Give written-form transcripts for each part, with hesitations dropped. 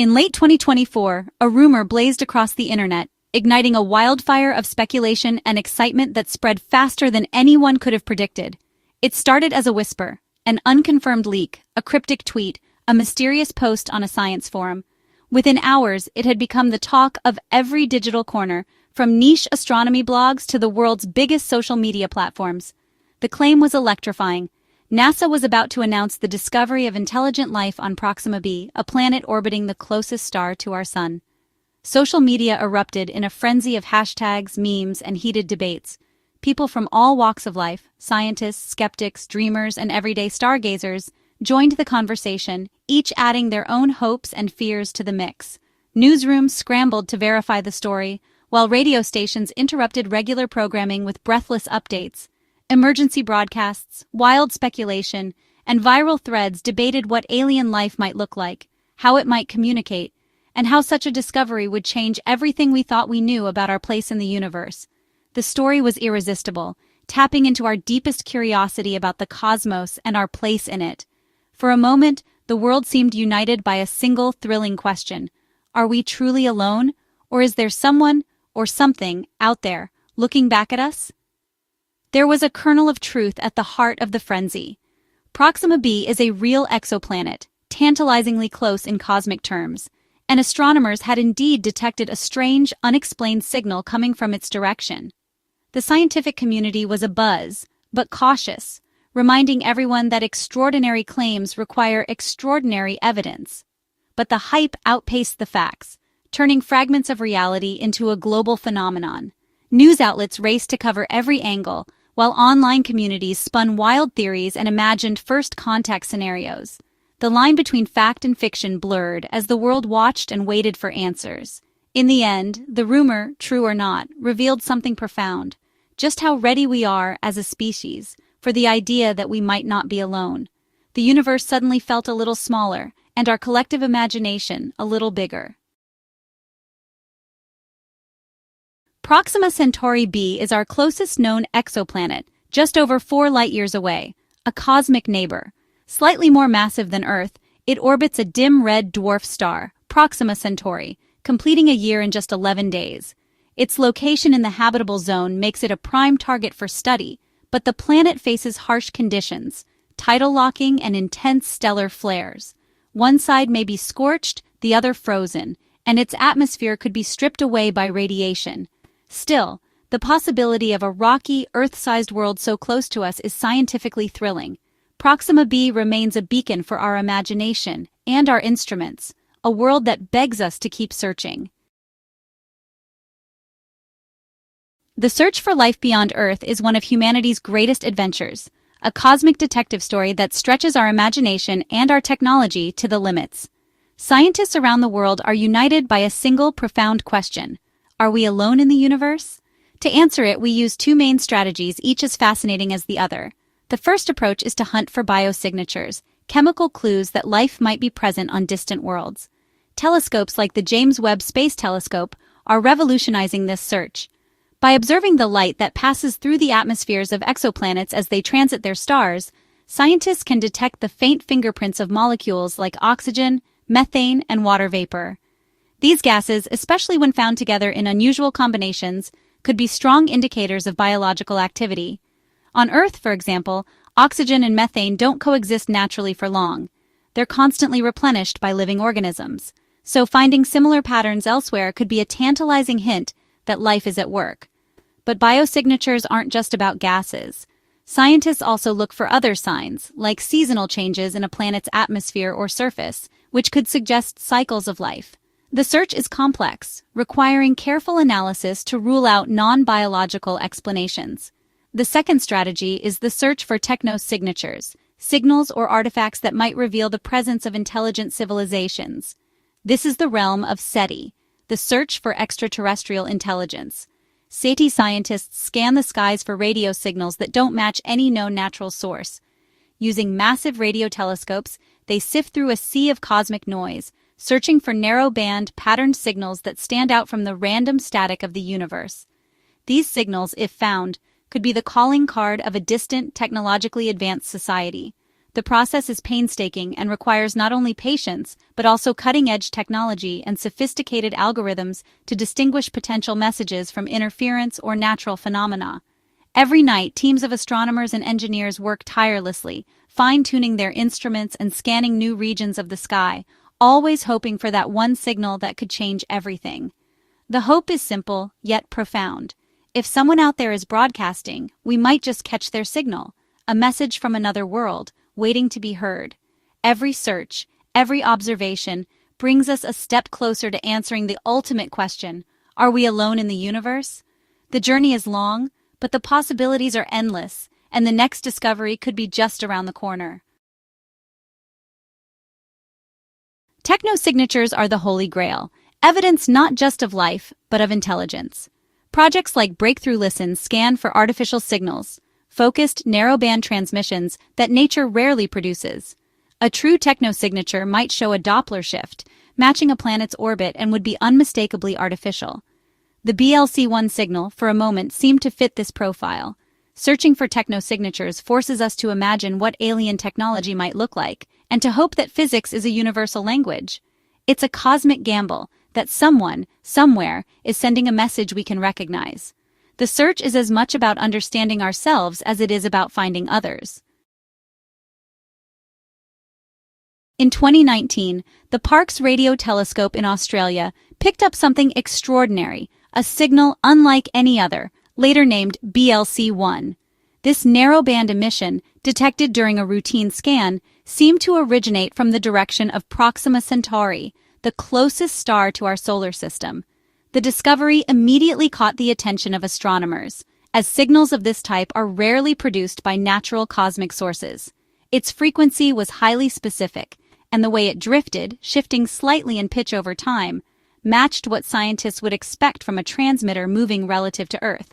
In late 2024, a rumor blazed across the internet, igniting a wildfire of speculation and excitement that spread faster than anyone could have predicted. It started as a whisper, an unconfirmed leak, a cryptic tweet, a mysterious post on a science forum. Within hours, it had become the talk of every digital corner, from niche astronomy blogs to the world's biggest social media platforms. The claim was electrifying. NASA was about to announce the discovery of intelligent life on Proxima B, a planet orbiting the closest star to our sun. Social media erupted in a frenzy of hashtags, memes, and heated debates. People from all walks of life, scientists, skeptics, dreamers, and everyday stargazers, joined the conversation, each adding their own hopes and fears to the mix. Newsrooms scrambled to verify the story, while radio stations interrupted regular programming with breathless updates. Emergency broadcasts, wild speculation, and viral threads debated what alien life might look like, how it might communicate, and how such a discovery would change everything we thought we knew about our place in the universe. The story was irresistible, tapping into our deepest curiosity about the cosmos and our place in it. For a moment, the world seemed united by a single thrilling question. Are we truly alone, or is there someone or something out there looking back at us? There was a kernel of truth at the heart of the frenzy. Proxima B is a real exoplanet, tantalizingly close in cosmic terms, and astronomers had indeed detected a strange, unexplained signal coming from its direction. The scientific community was abuzz, but cautious, reminding everyone that extraordinary claims require extraordinary evidence. But the hype outpaced the facts, turning fragments of reality into a global phenomenon. News outlets raced to cover every angle, while online communities spun wild theories and imagined first contact scenarios. The line between fact and fiction blurred as the world watched and waited for answers. In the end, the rumor, true or not, revealed something profound: just how ready we are as a species for the idea that we might not be alone. The universe suddenly felt a little smaller, and our collective imagination a little bigger. Proxima Centauri b is our closest known exoplanet, just over 4 light-years away, a cosmic neighbor. Slightly more massive than Earth, it orbits a dim red dwarf star, Proxima Centauri, completing a year in just 11 days. Its location in the habitable zone makes it a prime target for study, but the planet faces harsh conditions, tidal locking and intense stellar flares. One side may be scorched, the other frozen, and its atmosphere could be stripped away by radiation. Still, the possibility of a rocky, Earth-sized world so close to us is scientifically thrilling. Proxima B remains a beacon for our imagination and our instruments, a world that begs us to keep searching. The search for life beyond Earth is one of humanity's greatest adventures, a cosmic detective story that stretches our imagination and our technology to the limits. Scientists around the world are united by a single profound question: are we alone in the universe? To answer it, we use 2 main strategies, each as fascinating as the other. The first approach is to hunt for biosignatures, chemical clues that life might be present on distant worlds. Telescopes like the James Webb Space Telescope are revolutionizing this search. By observing the light that passes through the atmospheres of exoplanets as they transit their stars, scientists can detect the faint fingerprints of molecules like oxygen, methane, and water vapor. These gases, especially when found together in unusual combinations, could be strong indicators of biological activity. On Earth, for example, oxygen and methane don't coexist naturally for long. They're constantly replenished by living organisms. So finding similar patterns elsewhere could be a tantalizing hint that life is at work. But biosignatures aren't just about gases. Scientists also look for other signs, like seasonal changes in a planet's atmosphere or surface, which could suggest cycles of life. The search is complex, requiring careful analysis to rule out non-biological explanations. The second strategy is the search for technosignatures, signals or artifacts that might reveal the presence of intelligent civilizations. This is the realm of SETI, the search for extraterrestrial intelligence. SETI scientists scan the skies for radio signals that don't match any known natural source. Using massive radio telescopes, they sift through a sea of cosmic noise, searching for narrow-band, patterned signals that stand out from the random static of the universe. These signals, if found, could be the calling card of a distant, technologically advanced society. The process is painstaking and requires not only patience, but also cutting-edge technology and sophisticated algorithms to distinguish potential messages from interference or natural phenomena. Every night, teams of astronomers and engineers work tirelessly, fine-tuning their instruments and scanning new regions of the sky, always hoping for that one signal that could change everything. The hope is simple, yet profound. If someone out there is broadcasting, we might just catch their signal, a message from another world, waiting to be heard. Every search, every observation, brings us a step closer to answering the ultimate question: are we alone in the universe? The journey is long, but the possibilities are endless, and the next discovery could be just around the corner. Technosignatures are the holy grail, evidence not just of life, but of intelligence. Projects like Breakthrough Listen scan for artificial signals, focused, narrowband transmissions that nature rarely produces. A true technosignature might show a Doppler shift, matching a planet's orbit, and would be unmistakably artificial. The BLC-1 signal, for a moment, seemed to fit this profile. Searching for technosignatures forces us to imagine what alien technology might look like, and to hope that physics is a universal language. It's a cosmic gamble that someone, somewhere, is sending a message we can recognize. The search is as much about understanding ourselves as it is about finding others. In 2019, the Parkes Radio Telescope in Australia picked up something extraordinary, a signal unlike any other, later named BLC-1. This narrowband emission, detected during a routine scan, seemed to originate from the direction of Proxima Centauri, the closest star to our solar system. The discovery immediately caught the attention of astronomers, as signals of this type are rarely produced by natural cosmic sources. Its frequency was highly specific, and the way it drifted, shifting slightly in pitch over time, matched what scientists would expect from a transmitter moving relative to Earth.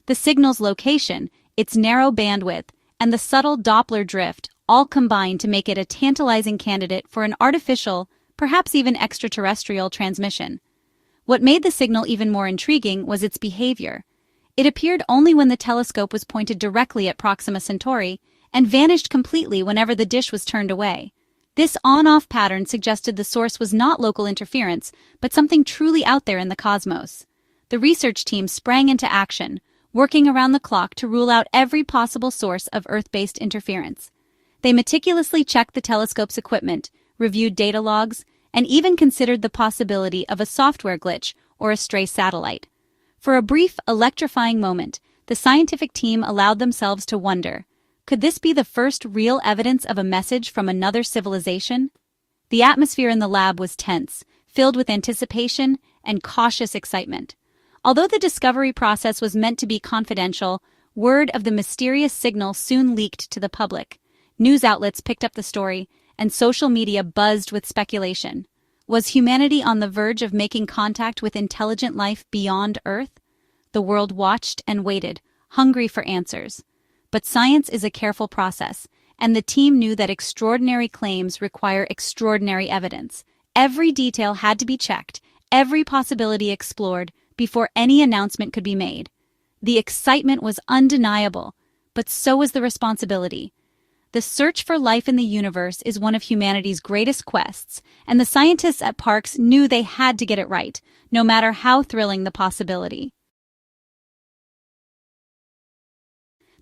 The signal's location, its narrow bandwidth, and the subtle Doppler drift all combined to make it a tantalizing candidate for an artificial, perhaps even extraterrestrial transmission. What made the signal even more intriguing was its behavior. It appeared only when the telescope was pointed directly at Proxima Centauri and vanished completely whenever the dish was turned away. This on-off pattern suggested the source was not local interference, but something truly out there in the cosmos. The research team sprang into action, working around the clock to rule out every possible source of Earth-based interference. They meticulously checked the telescope's equipment, reviewed data logs, and even considered the possibility of a software glitch or a stray satellite. For a brief, electrifying moment, the scientific team allowed themselves to wonder, could this be the first real evidence of a message from another civilization? The atmosphere in the lab was tense, filled with anticipation and cautious excitement. Although the discovery process was meant to be confidential, word of the mysterious signal soon leaked to the public. News outlets picked up the story, and social media buzzed with speculation. Was humanity on the verge of making contact with intelligent life beyond Earth? The world watched and waited, hungry for answers. But science is a careful process, and the team knew that extraordinary claims require extraordinary evidence. Every detail had to be checked, every possibility explored, before any announcement could be made. The excitement was undeniable, but so was the responsibility. The search for life in the universe is one of humanity's greatest quests, and the scientists at Parkes knew they had to get it right, no matter how thrilling the possibility.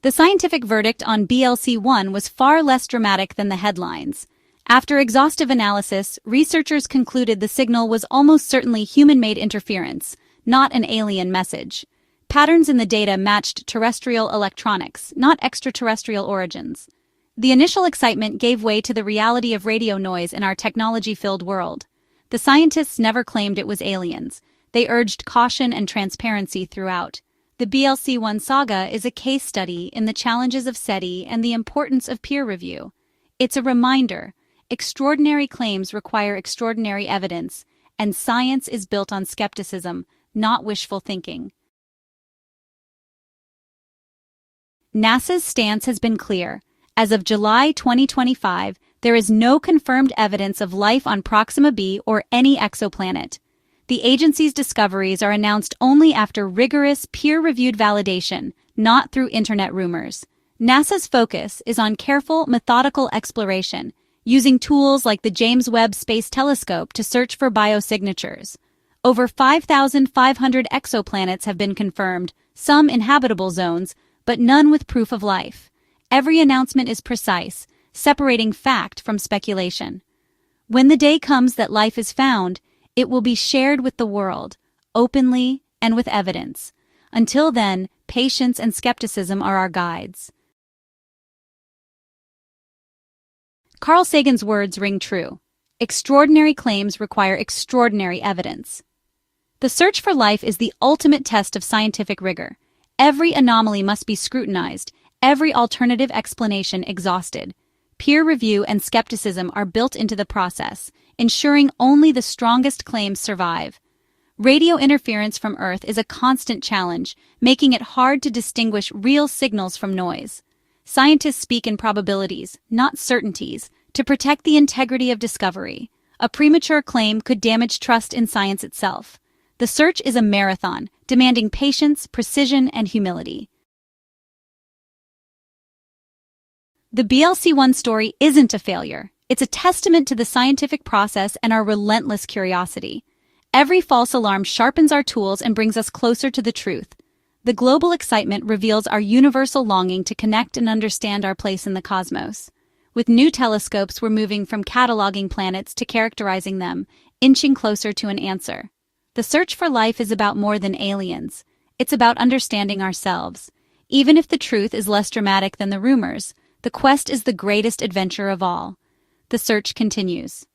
The scientific verdict on BLC-1 was far less dramatic than the headlines. After exhaustive analysis, researchers concluded the signal was almost certainly human-made interference, not an alien message. Patterns in the data matched terrestrial electronics, not extraterrestrial origins. The initial excitement gave way to the reality of radio noise in our technology-filled world. The scientists never claimed it was aliens. They urged caution and transparency throughout. The BLC-1 saga is a case study in the challenges of SETI and the importance of peer review. It's a reminder: extraordinary claims require extraordinary evidence, and science is built on skepticism, not wishful thinking. NASA's stance has been clear. As of July 2025, there is no confirmed evidence of life on Proxima B or any exoplanet. The agency's discoveries are announced only after rigorous, peer-reviewed validation, not through internet rumors. NASA's focus is on careful, methodical exploration, using tools like the James Webb Space Telescope to search for biosignatures. Over 5,500 exoplanets have been confirmed, some in habitable zones, but none with proof of life. Every announcement is precise, separating fact from speculation. When the day comes that life is found, it will be shared with the world, openly and with evidence. Until then, patience and skepticism are our guides. Carl Sagan's words ring true. Extraordinary claims require extraordinary evidence. The search for life is the ultimate test of scientific rigor. Every anomaly must be scrutinized, every alternative explanation exhausted. Peer review and skepticism are built into the process, ensuring only the strongest claims survive. Radio interference from Earth is a constant challenge, making it hard to distinguish real signals from noise. Scientists speak in probabilities, not certainties, to protect the integrity of discovery. A premature claim could damage trust in science itself. The search is a marathon, demanding patience, precision, and humility. The BLC-1 story isn't a failure. It's a testament to the scientific process and our relentless curiosity. Every false alarm sharpens our tools and brings us closer to the truth. The global excitement reveals our universal longing to connect and understand our place in the cosmos. With new telescopes, we're moving from cataloging planets to characterizing them, inching closer to an answer. The search for life is about more than aliens. It's about understanding ourselves. Even if the truth is less dramatic than the rumors, the quest is the greatest adventure of all. The search continues.